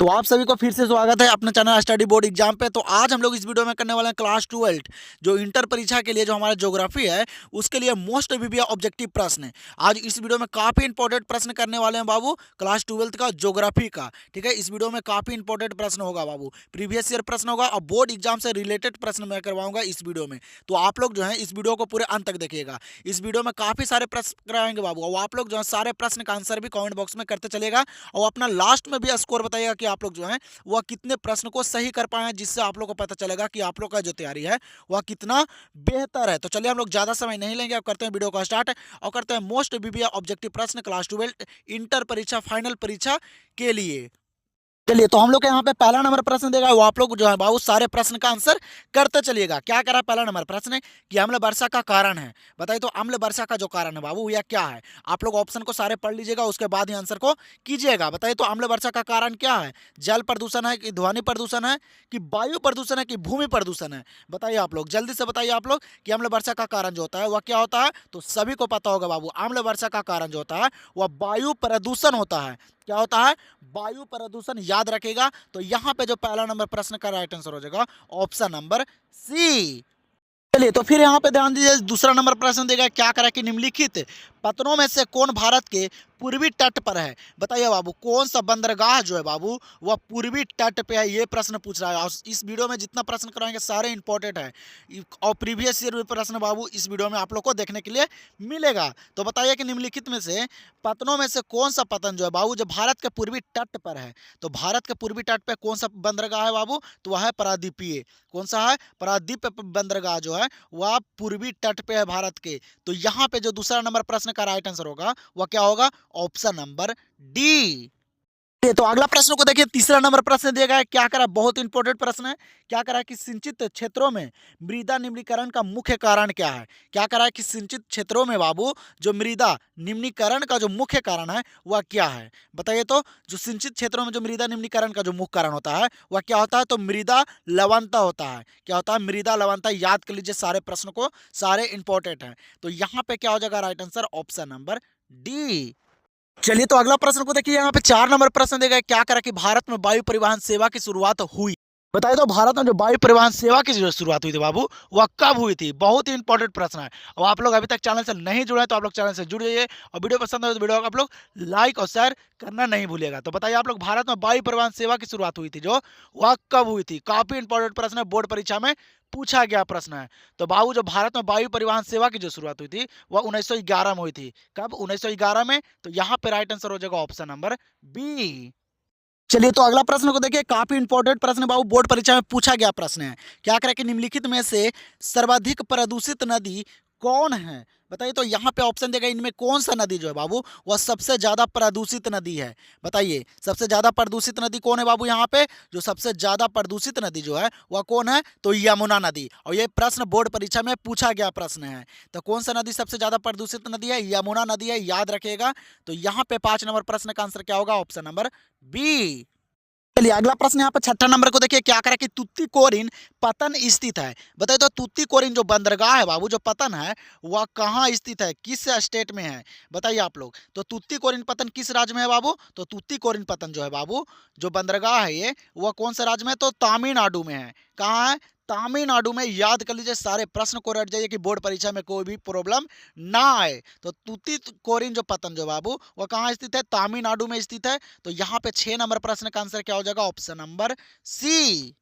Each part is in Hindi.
तो आप सभी को फिर से स्वागत है अपने चैनल स्टडी बोर्ड एग्जाम पे। तो आज हम लोग इस वीडियो में करने वाले हैं क्लास 12 जो इंटर परीक्षा के लिए जो हमारा ज्योग्राफी है उसके लिए मोस्ट वीवीआई ऑब्जेक्टिव प्रश्न है। आज इस वीडियो में काफी इंपॉर्टेंट प्रश्न करने वाले हैं बाबू, क्लास 12 का ज्योग्राफी का। ठीक है, इस वीडियो में काफी इंपॉर्टेंट प्रश्न होगा बाबू, प्रीवियस ईयर प्रश्न होगा और बोर्ड एग्जाम से रिलेटेड प्रश्न मैं करवाऊंगा इस वीडियो में। तो आप लोग जो है इस वीडियो को पूरे अंत तक देखिएगा। इस वीडियो में काफी सारे प्रश्न कराएंगे बाबू, और आप लोग जो है सारे प्रश्न का आंसर भी कमेंट बॉक्स में करते चलेगा और अपना लास्ट में भी स्कोर बताइएगा कि आप लोग जो है वह कितने प्रश्न को सही कर पाए हैं, जिससे आप लोग को पता चलेगा कि आप लोग का जो तैयारी है वह कितना बेहतर है। तो चलिए हम लोग ज्यादा समय नहीं लेंगे, अब करते हैं वीडियो का स्टार्ट और करते हैं मोस्ट वीवीआई ऑब्जेक्टिव प्रश्न क्लास 12 इंटर परीक्षा फाइनल परीक्षा के लिए। चलिए, तो हम लोग के यहाँ पे पहला नंबर प्रश्न देगा, वो आप लोग जो है बाबू सारे प्रश्न का आंसर करते चलिएगा। क्या करा पहला नंबर प्रश्न है कि अम्ल वर्षा का कारण है। बताइए तो अम्ल वर्षा का जो कारण है बाबू यह क्या है। आप लोग ऑप्शन को सारे पढ़ लीजिएगा, उसके बाद ही आंसर को कीजिएगा। बताइए तो अम्ल वर्षा का कारण क्या है। जल प्रदूषण है कि ध्वनि प्रदूषण है कि वायु प्रदूषण है कि भूमि प्रदूषण है। बताइए आप लोग, जल्दी से बताइए आप लोग कि अम्ल वर्षा का कारण जो होता है वह क्या होता है। तो सभी को पता होगा बाबू, अम्ल वर्षा का कारण जो होता है वह वायु प्रदूषण होता है। क्या होता है? वायु प्रदूषण। याद रखेगा। तो यहां पे जो पहला नंबर प्रश्न का राइट आंसर हो जाएगा ऑप्शन नंबर सी। चलिए, तो फिर यहाँ पे ध्यान दीजिए, दूसरा नंबर प्रश्न देगा क्या करा कि निम्नलिखित पत्तनों में से कौन भारत के पूर्वी तट पर है। बताइए बाबू कौन सा बंदरगाह जो है बाबू वह पूर्वी तट पे है, ये प्रश्न पूछ रहा है। और इस वीडियो में जितना प्रश्न कराएंगे सारे इंपॉर्टेंट है और प्रीवियस ईयर प्रश्न बाबू इस वीडियो में आप लोग को देखने के लिए मिलेगा। तो बताइए कि निम्नलिखित में से पत्तनों में से कौन सा पतन जो है बाबू जो भारत के पूर्वी तट पर है। तो भारत के पूर्वी तट पे कौन सा बंदरगाह है बाबू, तो वह है पारादीपीय। कौन सा है? पारादीप बंदरगाह जो है वह पूर्वी तट पे है भारत के। तो यहाँ पे जो दूसरा नंबर प्रश्न का राइट आंसर होगा वह क्या होगा? Option number D. तो अगला प्रश्न को देखिए, तीसरा नंबर प्रश्न दिया गया है। क्या करा, बहुत इंपॉर्टेंट प्रश्न है। क्या करा कि सिंचित क्षेत्रों में मृदा निम्नीकरण का मुख्य कारण क्या है। क्या करा कि सिंचित क्षेत्रों में बाबू जो मृदा निम्नीकरण का जो मुख्य कारण है वह क्या है। बताइए तो जो सिंचित क्षेत्रों में जो मृदा निम्नीकरण का जो मुख्य कारण होता है वह क्या होता है। तो मृदा लवणता होता है। क्या होता है? मृदा लवणता। याद कर लीजिए सारे प्रश्न को, सारे इंपॉर्टेंट है। तो यहाँ पे क्या हो जाएगा right answer? Option number D. चलिए, तो अगला प्रश्न को देखिए, यहाँ पे 4 नंबर प्रश्न देगा क्या करा कि भारत में वायु परिवहन सेवा की शुरुआत हुई। बताइए तो भारत में जो वायु परिवहन सेवा की जो शुरुआत हुई थी बाबू वह कब हुई थी। बहुत ही इंपॉर्टेंट प्रश्न है। और आप लोग अभी तक चैनल से नहीं जुड़े हैं तो आप लोग चैनल से जुड़ जाइए और वीडियो पसंद है तो वीडियो को आप लोग लाइक और शेयर करना नहीं भूलिएगा। तो बताइए आप लोग, भारत में वायु परिवहन सेवा की शुरुआत हुई थी जो वह कब हुई थी। काफी इंपॉर्टेंट प्रश्न है, बोर्ड परीक्षा में पूछा गया प्रश्न है। तो बाबू जो भारत में वायु परिवहन सेवा की जो शुरुआत हुई थी वह 1911 में हुई थी। कब? 1911 में। तो यहाँ पे राइट आंसर हो जाएगा ऑप्शन नंबर बी। चलिए, तो अगला प्रश्न को देखिए, काफी इंपॉर्टेंट प्रश्न बाबू, बोर्ड परीक्षा में पूछा गया प्रश्न है। क्या करें कि निम्नलिखित में से सर्वाधिक प्रदूषित नदी कौन है। बताइए तो यहाँ पे ऑप्शन देगा इनमें कौन सा नदी जो है बाबू वह सबसे ज्यादा प्रदूषित नदी है। बताइए सबसे ज्यादा प्रदूषित नदी कौन है बाबू। यहाँ पे जो सबसे ज्यादा प्रदूषित नदी जो है वह कौन है। तो यमुना नदी। और ये प्रश्न बोर्ड परीक्षा में पूछा गया प्रश्न है। तो कौन सा नदी सबसे ज्यादा प्रदूषित नदी है? यमुना नदी है। याद रखिएगा। तो यहाँ पे 5 नंबर प्रश्न का आंसर क्या होगा? Option number B. चलिए, अगला प्रश्न यहाँ पे 6 नंबर को देखिए, क्या करा कि तुतीकोरिन पतन स्थित है। बताइए तो तुतीकोरिन जो बंदरगाह है बाबू जो पतन है वह कहाँ स्थित है, किस स्टेट में है। बताइए आप लोग। तो तुतीकोरिन पतन किस राज्य में है बाबू। तो तुतीकोरिन पतन जो है बाबू जो बंदरगाह है ये वह कौन सा राज्य में है। तो तमिलनाडु में है। कहाँ है? तमिलनाडु में। याद कर लीजिए, सारे प्रश्न को रट जाइए कि बोर्ड परीक्षा में कोई भी प्रॉब्लम ना आए। तो तुतीकोरिन जो पतन जो बाबू वह कहाँ स्थित है? तमिलनाडु में स्थित है। तो यहाँ पे 6 नंबर प्रश्न का आंसर क्या हो जाएगा? Option number C.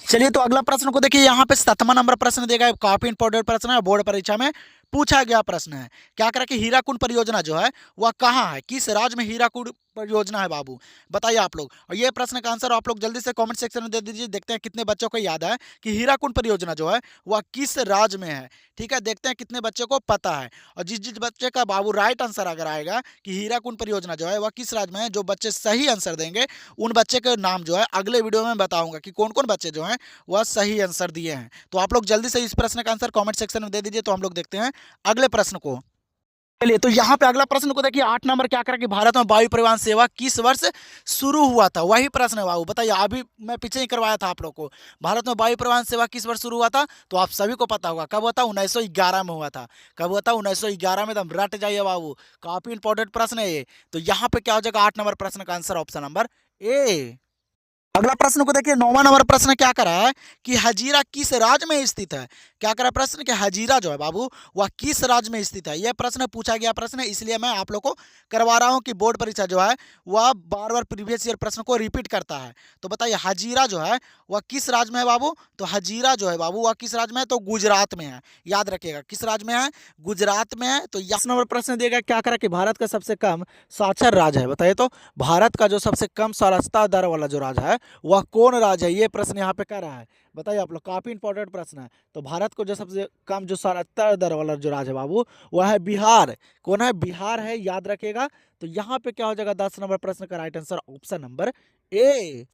चलिए, तो अगला प्रश्न को देखिए, यहाँ पे 7वां नंबर प्रश्न देगा। काफी इंपॉर्टेंट प्रश्न है, बोर्ड परीक्षा में पूछा गया प्रश्न है। क्या करा कि हीराकुंड परियोजना जो है वह कहाँ है, किस राज्य में हीराकुंड परियोजना है बाबू। बताइए आप लोग। और ये प्रश्न का आंसर आप लोग जल्दी से कमेंट सेक्शन में दे दीजिए। देखते हैं कितने बच्चों को याद है कि हीराकुंड परियोजना जो है वह किस राज्य में है। ठीक है, देखते हैं कितने बच्चों को पता है। और जिस जिस बच्चे का बाबू राइट आंसर अगर आएगा कि हीराकुंड परियोजना जो है वह किस राज्य में है, जो बच्चे सही आंसर देंगे उन बच्चे के नाम जो है अगले वीडियो में बताऊंगा कि कौन कौन बच्चे जो हैं वह सही आंसर दिए हैं। तो आप लोग जल्दी से इस प्रश्न का आंसर कमेंट सेक्शन में दे दीजिए। तो हम लोग देखते हैं अगले प्रश्न को। चलिए, तो यहाँ पे अगला प्रश्न को देखिए, 8 नंबर क्या करा कि भारत में वायु परिवहन सेवा किस वर्ष शुरू हुआ था। वही प्रश्न है बाबू। बताइए, अभी मैं पीछे ही करवाया था आप लोग को। भारत में वायु परिवहन सेवा किस वर्ष शुरू हुआ था। तो आप सभी को पता होगा कब हुआ था? 1911 में हुआ था। कब हुआ था? 1911 में। एकदम रट जाइए बाबू, काफी इंपॉर्टेंट प्रश्न है ये। तो यहाँ पे क्या हो जाएगा 8 नंबर प्रश्न का आंसर? Option number A. अगला प्रश्न को देखिए, 9वां नंबर प्रश्न क्या करा है कि हजीरा किस राज्य में स्थित है। क्या करा प्रश्न कि हजीरा जो है बाबू वह किस राज्य में स्थित है। यह प्रश्न पूछा गया प्रश्न है, इसलिए मैं आप लोग को करवा रहा हूं कि बोर्ड परीक्षा जो है वह बार बार प्रीवियस ईयर प्रश्न को रिपीट करता है। तो बताइए हजीरा जो है वह किस राज्य में है बाबू। तो हजीरा जो है बाबू वह किस राज्य में है, तो गुजरात में है। याद रखिएगा किस राज्य में है, गुजरात में है। तो यह नंबर प्रश्न दिया गया, क्या करा कि भारत का सबसे कम साक्षर राज्य है। बताइए तो भारत का जो सबसे कम साक्षरता दर वाला जो राज्य है वह कौन राज्य है, ये प्रश्न यहाँ पे कर रहा है। बताइए आप लोग, काफी इंपॉर्टेंट प्रश्न है। तो भारत को जो सबसे कम जो साक्षरता दर वाला जो राज्य है बाबू वह है बिहार। कौन है, बिहार है, याद रखिएगा। तो यहाँ पे क्या हो जाएगा, 10 नंबर प्रश्न का right answer option number A.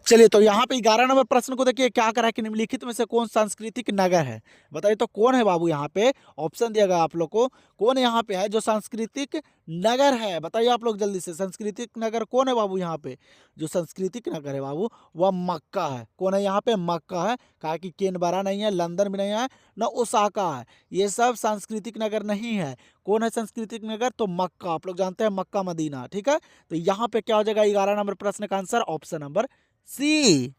चलिए तो यहाँ पे 11 नंबर प्रश्न को देखिए, क्या करा है कि निम्नलिखित में से कौन सांस्कृतिक नगर है। बताइए तो कौन है बाबू, यहाँ पे ऑप्शन दिया गया आप लोग को, कौन यहाँ पे है जो सांस्कृतिक नगर है। बताइए आप लोग जल्दी से, सांस्कृतिक नगर कौन है बाबू। यहाँ पे जो सांस्कृतिक नगर है बाबू वह मक्का है। कौन है यहाँ पे, मक्का है। कहा कि केनबरा नहीं है, लंदन भी नहीं है, न ओसाका है, ये सब सांस्कृतिक नगर नहीं है। कौन है सांस्कृतिक नगर, तो मक्का। आप लोग जानते हैं मक्का मदीना, ठीक है। तो यहाँ पे क्या हो जाएगा 11 नंबर प्रश्न का आंसर ऑप्शन नंबर सी।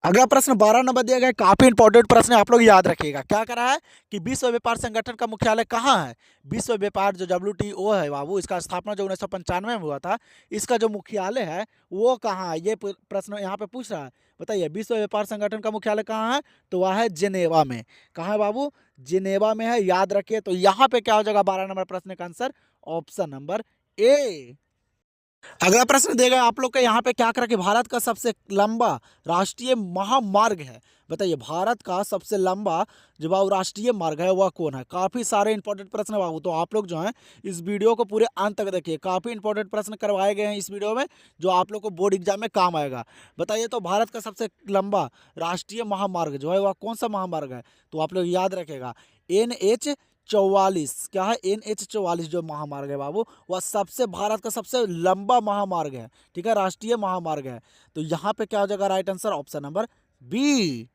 अगला प्रश्न 12 नंबर दिया गया है, काफी इंपॉर्टेंट प्रश्न है, आप लोग याद रखिएगा। क्या करा है कि विश्व व्यापार संगठन का मुख्यालय कहाँ है। विश्व व्यापार जो WTO है बाबू, इसका स्थापना जो 1995 में हुआ था, इसका जो मुख्यालय है वो कहाँ है, ये प्रश्न यहाँ पे पूछ रहा है। बताइए विश्व व्यापार संगठन का मुख्यालय कहाँ है, तो वह है जिनेवा में। कहाँ है बाबू, जिनेवा में है, याद रखिए। तो यहाँ पे क्या हो जाएगा 12 नंबर प्रश्न का आंसर ऑप्शन नंबर ए। अगला प्रश्न देगा आप लोग का, यहाँ पे क्या करा कि भारत का सबसे लंबा राष्ट्रीय महामार्ग है। बताइए भारत का सबसे लंबा जो बाबू राष्ट्रीय मार्ग है वह कौन है। काफी सारे इंपॉर्टेंट प्रश्न है बाबू, तो आप लोग जो है इस वीडियो को पूरे अंत तक देखिए। काफी इंपॉर्टेंट प्रश्न करवाए गए हैं इस वीडियो में, जो आप लोग को बोर्ड एग्जाम में काम आएगा। बताइए तो भारत का सबसे लंबा राष्ट्रीय महामार्ग जो है वह कौन सा महामार्ग है, तो आप लोग याद रखेगा NH 44। क्या है, NH 44 जो महामार्ग है बाबू वह सबसे भारत का सबसे लंबा महामार्ग है, ठीक है, राष्ट्रीय महामार्ग है। तो यहाँ पे क्या हो जाएगा right answer option number B.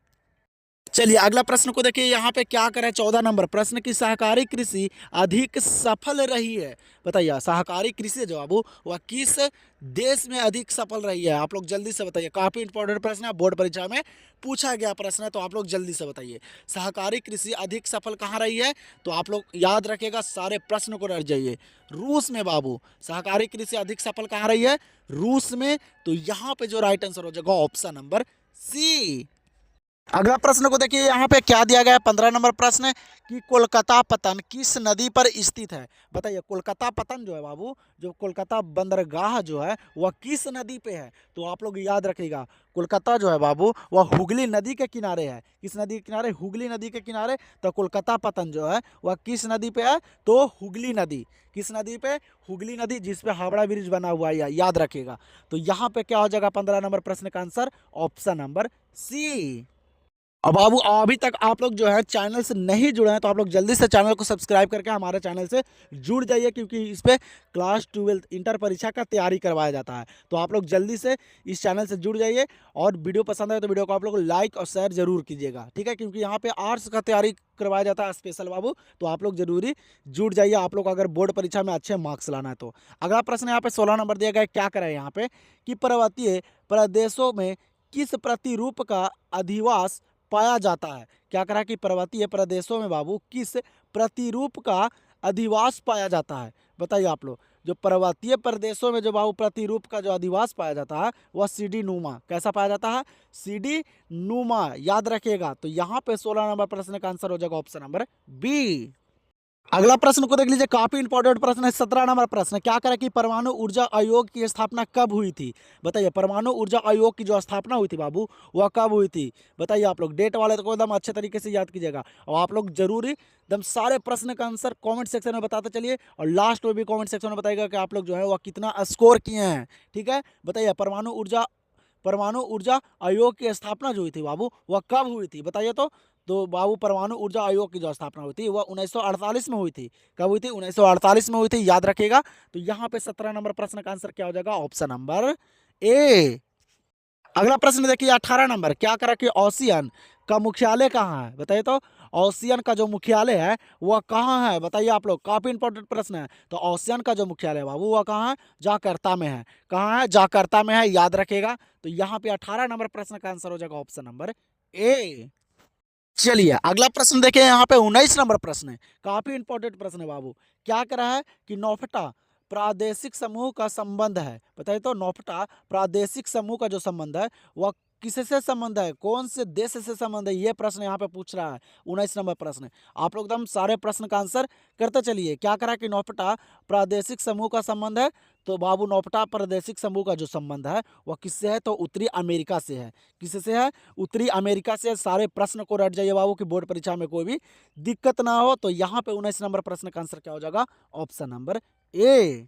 चलिए अगला प्रश्न को देखिए, यहाँ पे क्या करें 14 नंबर प्रश्न की सहकारी कृषि अधिक सफल रही है। बताइए सहकारी कृषि जो बाबू वह किस देश में अधिक सफल रही है। आप लोग जल्दी से बताइए, काफी इंपॉर्टेंट प्रश्न है, बोर्ड परीक्षा में पूछा गया प्रश्न है, तो आप लोग जल्दी से बताइए सहकारी कृषि अधिक सफल कहाँ रही है। तो आप लोग याद रखेगा, सारे प्रश्न को रट जाइए। रूस में बाबू सहकारी कृषि अधिक सफल कहाँ रही है, रूस में। तो यहाँ पे जो राइट आंसर हो जाएगा ऑप्शन नंबर सी। अगला प्रश्न को देखिए, यहाँ पे क्या दिया गया है 15 नंबर प्रश्न कि कोलकाता पतन किस नदी पर स्थित है। बताइए कोलकाता पतन जो है बाबू, जो कोलकाता बंदरगाह जो है वह किस नदी पे है। तो आप लोग याद रखिएगा, कोलकाता जो है बाबू वह हुगली नदी के किनारे है। किस नदी के किनारे, हुगली नदी के किनारे। तो कोलकाता पतन जो है वह किस नदी पे है, तो हुगली नदी। किस नदी पे, हुगली नदी, जिसपे हावड़ा ब्रिज बना हुआ है, याद रखिएगा। तो यहाँ पे क्या हो जाएगा 15 नंबर प्रश्न का आंसर ऑप्शन नंबर सी। अब बाबू अभी तक आप लोग जो है चैनल से नहीं जुड़े हैं, तो आप लोग जल्दी से चैनल को सब्सक्राइब करके हमारे चैनल से जुड़ जाइए, क्योंकि इस पे क्लास 12 इंटर परीक्षा का तैयारी करवाया जाता है। तो आप लोग जल्दी से इस चैनल से जुड़ जाइए, और वीडियो पसंद आए तो वीडियो को आप लोग लाइक और शेयर जरूर कीजिएगा, ठीक है, क्योंकि यहाँ पे आर्ट्स का तैयारी करवाया जाता है स्पेशल बाबू। तो आप लोग जरूरी जुड़ जाइए, आप लोग अगर बोर्ड परीक्षा में अच्छे मार्क्स लाना है तो। अगला प्रश्न यहाँ पे 16 नंबर दिया गया है, क्या करें यहाँ पे कि पर्वतीय प्रदेशों में किस प्रतिरूप का अधिवास पाया जाता है। क्या करा कि पर्वतीय प्रदेशों में बाबू किस प्रतिरूप का अधिवास पाया जाता है। बताइए आप लोग, जो पर्वतीय प्रदेशों में जो बाबू प्रतिरूप का जो अधिवास पाया जाता है वह सीढ़ी नुमा। कैसा पाया जाता है, सीढ़ी नुमा, याद रखिएगा। तो यहाँ पे 16 नंबर प्रश्न का आंसर हो जाएगा ऑप्शन नंबर बी। अगला प्रश्न को देख लीजिए, काफी इंपॉर्टेंट प्रश्न है, 17 नंबर प्रश्न। क्या करें कि परमाणु ऊर्जा आयोग की स्थापना कब हुई थी। बताइए परमाणु ऊर्जा आयोग की जो स्थापना हुई थी बाबू वह कब हुई थी। बताइए आप लोग, डेट वाले तो एकदम अच्छे तरीके से याद कीजिएगा, और आप लोग जरूरी एकदम सारे प्रश्न का आंसर कमेंट सेक्शन में बताते चलिए, और लास्ट में भी कमेंट सेक्शन में बताइएगा कि आप लोग जो है वह कितना स्कोर किए हैं, ठीक है। बताइए परमाणु ऊर्जा आयोग की स्थापना जो हुई थी बाबू वह कब हुई थी। बताइए तो बाबू परमाणु ऊर्जा आयोग की जो स्थापना हुई थी वह 1948 में हुई थी। कब हुई थी, 1948 में हुई थी, याद रखिएगा। तो यहाँ पे 17 नंबर प्रश्न का आंसर क्या हो जाएगा ऑप्शन नंबर ए। अगला प्रश्न देखिए 18 नंबर, क्या करा कि ओशियन का मुख्यालय कहाँ है। बताइए तो ओशियन का जो मुख्यालय है वह कहाँ है, बताइए आप लोग, काफी इंपॉर्टेंट प्रश्न है। तो ओशियन का जो मुख्यालय है बाबू वह कहाँ है, जाकार्ता में है। कहाँ है, जाकार्ता में है, याद रखेगा। तो यहाँ पे 18 नंबर प्रश्न का आंसर हो जाएगा ऑप्शन नंबर ए। चलिए अगला प्रश्न देखिए, यहाँ पे 19 नंबर प्रश्न है, काफी इंपॉर्टेंट प्रश्न है बाबू। क्या करा है कि नौफटा प्रादेशिक समूह का संबंध है, बताइए तो नौफटा प्रादेशिक समूह का जो संबंध है वह किससे संबंध है, कौन से देश से संबंध है, ये प्रश्न यहाँ पे पूछ रहा है। 19 नंबर प्रश्न है। आप लोग एकदम सारे प्रश्न का आंसर करते चलिए। क्या करा कि नौफटा प्रादेशिक समूह का संबंध है, तो बाबू नौफटा प्रादेशिक समूह का जो संबंध है वह किससे है, तो उत्तरी अमेरिका से है। किससे है, उत्तरी अमेरिका से। सारे प्रश्न को रट जाइए बाबू कि बोर्ड परीक्षा में कोई भी दिक्कत ना हो। तो यहाँ पे 19 नंबर प्रश्न का आंसर क्या हो जाएगा, ऑप्शन नंबर ए।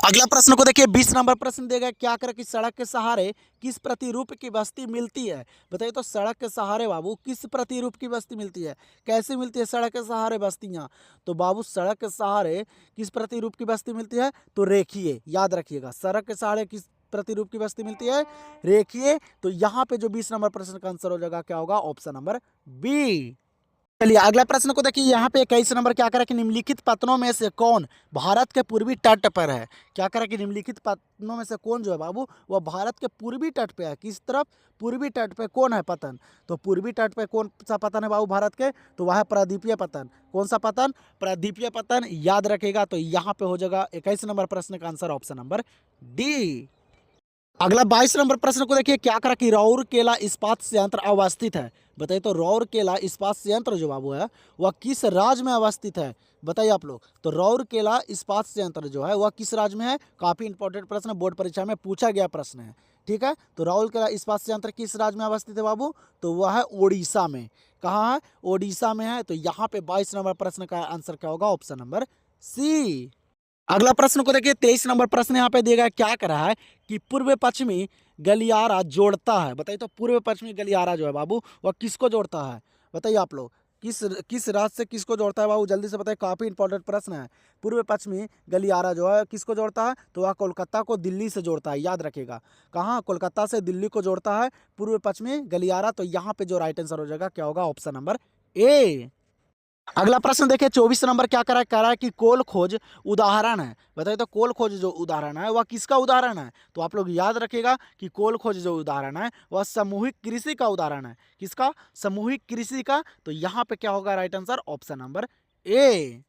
अगला प्रश्न को देखिए, 20 नंबर प्रश्न देगा, क्या करे कि सड़क के सहारे किस प्रतिरूप की बस्ती मिलती है, बताइए तो सड़क के सहारे बाबू किस प्रतिरूप की बस्ती मिलती है, कैसे मिलती है सड़क के सहारे बस्तियां। तो बाबू सड़क के सहारे किस प्रतिरूप की बस्ती मिलती है, तो रेखीय, याद रखिएगा, सड़क के सहारे किस प्रतिरूप की बस्ती मिलती है, रेखीय। तो यहाँ पे जो 20 नंबर प्रश्न का आंसर हो जाएगा क्या होगा, ऑप्शन नंबर बी। चलिए अगला प्रश्न को देखिए, यहाँ पे 21 नंबर क्या करा कि निम्नलिखित पत्तनों में से कौन भारत के पूर्वी तट पर है। क्या करा कि निम्नलिखित पत्तनों में से कौन जो है बाबू वह भारत के पूर्वी तट पे है। किस तरफ, पूर्वी तट पे कौन है पतन, तो पूर्वी तट पे कौन सा पतन है बाबू भारत के, तो वह है प्रादीपीय पतन। कौन सा पतन, प्रादीपीय पतन, याद रखेगा। तो यहाँ पे हो जाएगा 21 नंबर प्रश्न का आंसर ऑप्शन नंबर डी। अगला 22 नंबर प्रश्न को देखिए, क्या करा कि राउरकेला इस्पात संयंत्र अवस्थित है, बताइए तो राउरकेला इस्पात संयंत्र जो बाबू है वह किस राज्य में अवस्थित है, बताइए आप लोग। तो राउरकेला इस्पात संयंत्र जो है वह किस राज्य में है, काफी इंपॉर्टेंट प्रश्न, बोर्ड परीक्षा में पूछा गया प्रश्न है। ठीक है, तो राउरकेला इस्पात संयंत्र किस राज्य में अवस्थित है बाबू, तो वह है उड़ीसा में। कहाँ है, ओडिशा में है। तो यहाँ पे 22 नंबर प्रश्न का आंसर क्या होगा, ऑप्शन नंबर सी। अगला प्रश्न को देखिए, 23 नंबर प्रश्न यहाँ पे दिया गया, क्या कर रहा है कि पूर्व पश्चिमी गलियारा जोड़ता है, बताइए तो पूर्व पश्चिमी गलियारा जो है बाबू वह किसको जोड़ता है, बताइए आप लोग, किस किस राज्य से किसको जोड़ता है बाबू, जल्दी से बताइए, काफी इंपॉर्टेंट प्रश्न है। पूर्व पश्चिमी गलियारा जो है किसको जोड़ता है, तो वह कोलकाता को दिल्ली से जोड़ता है, याद रखिएगा। कहाँ, कोलकाता से दिल्ली को जोड़ता है पूर्व पश्चिमी गलियारा। तो यहाँ पे जो राइट आंसर हो जाएगा क्या होगा, ऑप्शन नंबर ए। अगला प्रश्न देखिए, 24 नंबर क्या करा है कि कोल खोज उदाहरण है, बताइए तो कोल खोज जो उदाहरण है वह किसका उदाहरण है। तो आप लोग याद रखिएगा कि कोल खोज जो उदाहरण है वह सामूहिक कृषि का उदाहरण है। किसका, सामूहिक कृषि का। तो यहाँ पे क्या होगा right answer, option number A.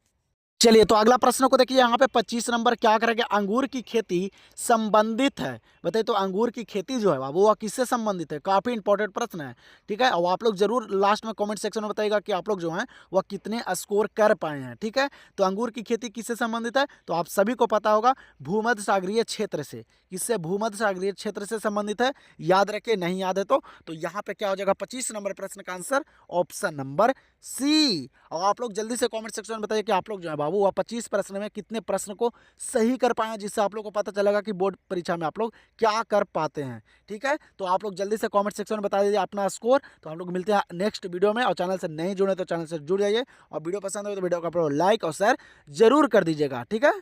चलिए तो अगला प्रश्न को देखिए, यहाँ पे 25 नंबर क्या करेंगे, अंगूर की खेती संबंधित है, बताइए तो अंगूर की खेती जो है बाबू वह किससे संबंधित है, काफी इंपॉर्टेंट प्रश्न है। ठीक है, और आप लोग जरूर लास्ट में कमेंट सेक्शन में बताइएगा कि आप लोग जो हैं वह कितने स्कोर कर पाए हैं। ठीक है, तो अंगूर की खेती किससे संबंधित है, तो आप सभी को पता होगा भूमध्य सागरीय क्षेत्र से। किससे, भूमध्य सागरीय क्षेत्र से संबंधित है, याद रखिए, नहीं याद है तो यहाँ पे क्या हो जाएगा 25 नंबर प्रश्न का आंसर ऑप्शन नंबर सी। और आप लोग जल्दी से कमेंट सेक्शन में बताइए कि आप लोग जो है बाबू वह 25 प्रश्न में कितने प्रश्न को सही कर पाए हैं, जिससे आप लोग को पता चलेगा कि बोर्ड परीक्षा में आप लोग क्या कर पाते हैं। ठीक है, तो आप लोग जल्दी से कमेंट सेक्शन में बता दीजिए अपना स्कोर। तो हम लोग मिलते हैं नेक्स्ट वीडियो में, और चैनल से नहीं जुड़े तो चैनल से जुड़ जाइए, और वीडियो पसंद हो तो वीडियो को आप लोग लाइक और शेयर जरूर कर दीजिएगा। ठीक है।